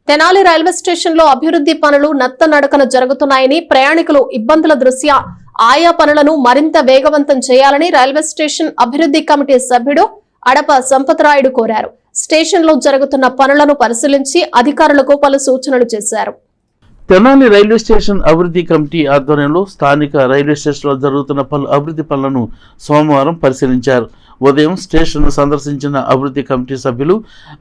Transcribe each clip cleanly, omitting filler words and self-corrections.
Tenali railway station లో అభివృద్ధి పనులు నత్తనడకన జరుగుతున్నాయని, ప్రయాణికులు ఇబ్బందుల దృష్ట్యా ఆయా పనులను మరింత వేగవంతం చేయాలని రైల్వే స్టేషన్ అభివృద్ధి కమిటీ సభ్యుడు అడప సంపతరాయుడు కోరారు. స్టేషన్ లో జరుగుతున్న పనులను పరిశీలించి అధికారులకు పలు సూచనలు చేశారు. తెనాలి రైల్వే స్టేషన్ అభివృద్ధి కమిటీ ఆధ్వర్యంలో స్థానిక రైల్వే స్టేషన్లో జరుగుతున్న పలు అభివృద్ధి పనులను సోమవారం పరిశీలించారు. ఉదయం స్టేషన్ను సందర్శించిన అభివృద్ధి కమిటీ సభ్యులు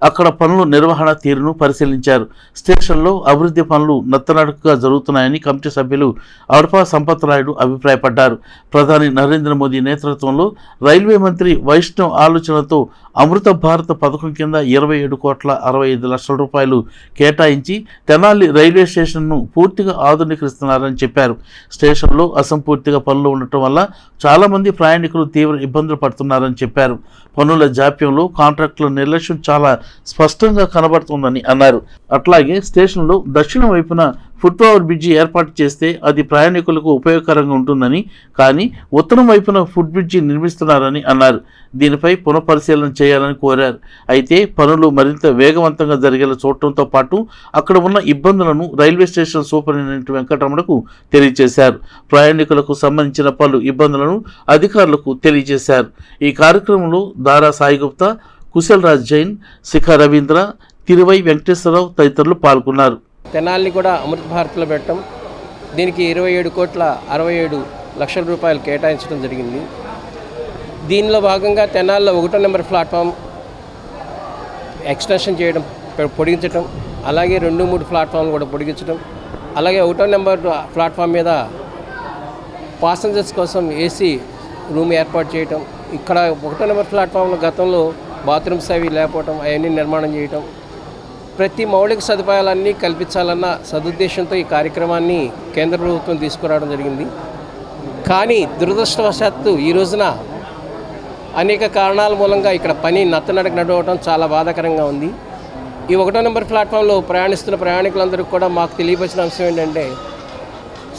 అక్కడ పనుల నిర్వహణ తీరును పరిశీలించారు. స్టేషన్లో అభివృద్ధి పనులు నత్తనడకగా జరుగుతున్నాయని కమిటీ సభ్యులు అడప సంపతరాయుడు అభిప్రాయపడ్డారు. ప్రధాని నరేంద్ర మోదీ నేతృత్వంలో రైల్వే మంత్రి వైష్ణవ్ ఆలోచనతో అమృత భారత్ పథకం కింద 27,65,00,000 రూపాయలు కేటాయించి తెనాలి రైల్వే స్టేషన్ను పూర్తిగా ఆధునీకరిస్తున్నారని చెప్పారు. స్టేషన్లో అసంపూర్తిగా పనులు ఉండటం వల్ల చాలామంది ప్రయాణికులు తీవ్ర ఇబ్బందులు పడుతున్నారని చెప్పారు. పనుల జాప్యంలో కాంట్రాక్టుల నిర్లక్ష్యం చాలా స్పష్టంగా కనబడుతోందని అన్నారు. అట్లాగే స్టేషన్లో దక్షిణ వైపున ఫుట్ ఓవర్ బ్రిడ్జి ఏర్పాటు చేస్తే అది ప్రయాణికులకు ఉపయోగకరంగా ఉంటుందని, కానీ ఉత్తరం వైపున ఫుట్ బ్రిడ్జి నిర్మిస్తున్నారని అన్నారు. దీనిపై పునఃపరిశీలన చేయాలని కోరారు. అయితే పనులు మరింత వేగవంతంగా జరిగేలా చూడటంతో పాటు అక్కడ ఉన్న ఇబ్బందులను రైల్వే స్టేషన్ సూపరింటెండెంట్ వెంకటరమణకు తెలియజేశారు. ప్రయాణికులకు సంబంధించిన పలు ఇబ్బందులను అధికారులకు తెలియజేశారు. ఈ కార్యక్రమంలో దారా సాయిగుప్తా, కుశల్ రాజ్ జైన్, శిఖా రవీంద్ర, తిరువై వెంకటేశ్వరరావు తదితరులు పాల్గొన్నారు. తెనాలిని కూడా అమృత భారత్లో పెట్టడం, దీనికి 27,67,00,000 రూపాయలు కేటాయించడం జరిగింది. దీనిలో భాగంగా తెనాలిలో 1వ నెంబర్ ప్లాట్ఫామ్ ఎక్స్టెన్షన్ చేయడం, పొడిగించడం, అలాగే 2, 3 ప్లాట్ఫామ్లు కూడా పొడిగించడం, అలాగే 1వ నెంబర్ ప్లాట్ఫామ్ మీద పాసెంజర్స్ కోసం ఏసీ రూమ్ ఏర్పాటు చేయటం, ఇక్కడ 1వ నెంబర్ ప్లాట్ఫామ్లో గతంలో బాత్రూమ్స్ అవి లేకపోవటం, అవన్నీ నిర్మాణం చేయటం, ప్రతి మౌలిక సదుపాయాలన్నీ కల్పించాలన్న సదుద్దేశంతో ఈ కార్యక్రమాన్ని కేంద్ర ప్రభుత్వం తీసుకురావడం జరిగింది. కానీ దురదృష్టవశాత్తు ఈ రోజున అనేక కారణాల మూలంగా ఇక్కడ పని నత్తనడక నడవడం చాలా బాధాకరంగా ఉంది. ఈ 1వ నెంబర్ ప్లాట్ఫామ్లో ప్రయాణిస్తున్న ప్రయాణికులందరికీ కూడా మాకు తెలియపరిచిన అంశం ఏంటంటే,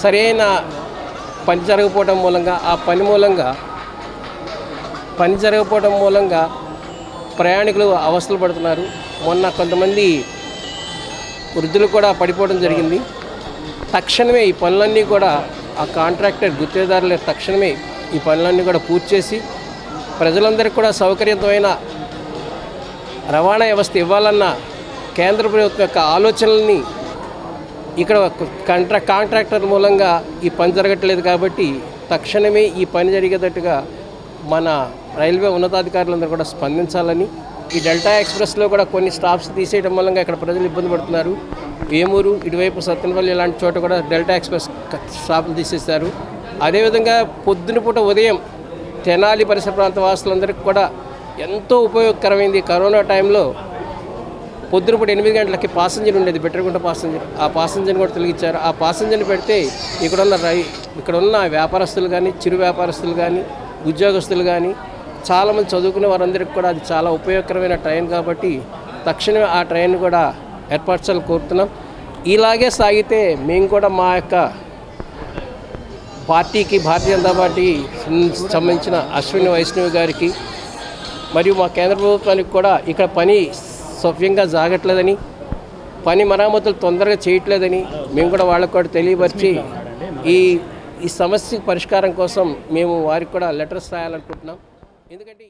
సరైన పని జరగకపోవడం మూలంగా, ఆ పని జరగకపోవడం మూలంగా ప్రయాణికులు అవస్థలు పడుతున్నారు. మొన్న కొంతమంది వృద్ధులు కూడా పడిపోవడం జరిగింది. తక్షణమే ఈ పనులన్నీ కూడా ఆ కాంట్రాక్టర్ గుత్తేదారులు తక్షణమే ఈ పనులన్నీ కూడా పూర్తి చేసి ప్రజలందరికీ కూడా సౌకర్యవంతమైన రవాణా వ్యవస్థ ఇవ్వాలన్న కేంద్ర ప్రభుత్వం యొక్క ఆలోచనల్ని ఇక్కడ కాంట్రాక్టర్ మూలంగా ఈ పని జరగట్లేదు. కాబట్టి తక్షణమే ఈ పని జరిగేటట్టుగా మన రైల్వే ఉన్నతాధికారులందరూ కూడా స్పందించాలని, ఈ డెల్టా ఎక్స్ప్రెస్లో కూడా కొన్ని స్టాప్స్ తీసేయడం మూలంగా ఇక్కడ ప్రజలు ఇబ్బంది పడుతున్నారు. వేమూరు, ఇటువైపు సత్తెనపల్లి ఇలాంటి చోట కూడా డెల్టా ఎక్స్ప్రెస్ స్టాపులు తీసేస్తారు. అదేవిధంగా పొద్దున పూట ఉదయం తెనాలి పరిసర ప్రాంత వాసులందరికీ కూడా ఎంతో ఉపయోగకరమైంది. కరోనా టైంలో పొద్దున పూట 8 గంటలకి పాసెంజర్ ఉండేది, బెట్టరగుంట పాసెంజర్. ఆ పాసెంజర్ని కూడా తొలగించారు. ఆ పాసెంజర్ని పెడితే ఇక్కడున్న వ్యాపారస్తులు కానీ, చిరు వ్యాపారస్తులు కానీ, ఉద్యోగస్తులు కానీ, చాలామంది చదువుకునే వారందరికీ కూడా అది చాలా ఉపయోగకరమైన ట్రైన్. కాబట్టి తక్షణమే ఆ ట్రైన్ కూడా ఏర్పరచాలని కోరుతున్నాం. ఇలాగే సాగితే మేము కూడా మా యొక్క పార్టీకి, భారతీయ జనతా పార్టీ సంబంధించిన అశ్విని వైష్ణవి గారికి మరియు మా కేంద్ర ప్రభుత్వానికి కూడా ఇక్కడ పని సవ్యంగా సాగట్లేదని, పని మరామతులు తొందరగా చేయట్లేదని మేము కూడా వాళ్ళకు కూడా తెలియపరిచి ఈ సమస్య పరిష్కారం కోసం మేము వారికి కూడా లెటర్స్ రాయాలనుకుంటున్నాం. ఎందుకంటే